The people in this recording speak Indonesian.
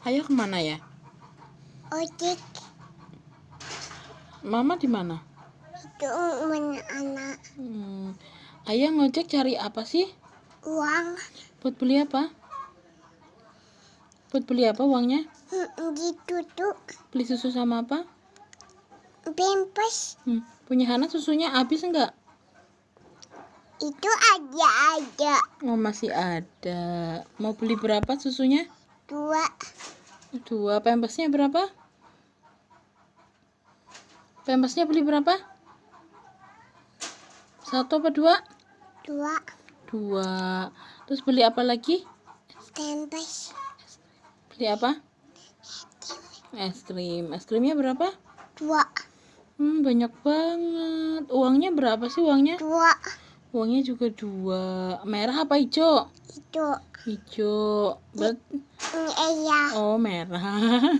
Ayah kemana ya? Ojek. Mama di mana? Itu anak. Ayah ngojek cari apa sih? Uang. Buat beli apa? Buat beli apa uangnya? Gitu tuh. Beli susu sama apa? Pampers. Punya Hana susunya habis enggak? Itu ada. Oh, masih ada. Mau beli berapa susunya? 2. 2. Pampersnya berapa? Pampersnya beli berapa? 1 apa 2? 2. Terus beli apa lagi? Pampers. Beli apa? Es krim. Es krimnya berapa? 2. Banyak banget. Uangnya berapa sih uangnya? 2. Uangnya juga 2. Merah apa hijau? Itu. Hijau. Iya. Oh, merah.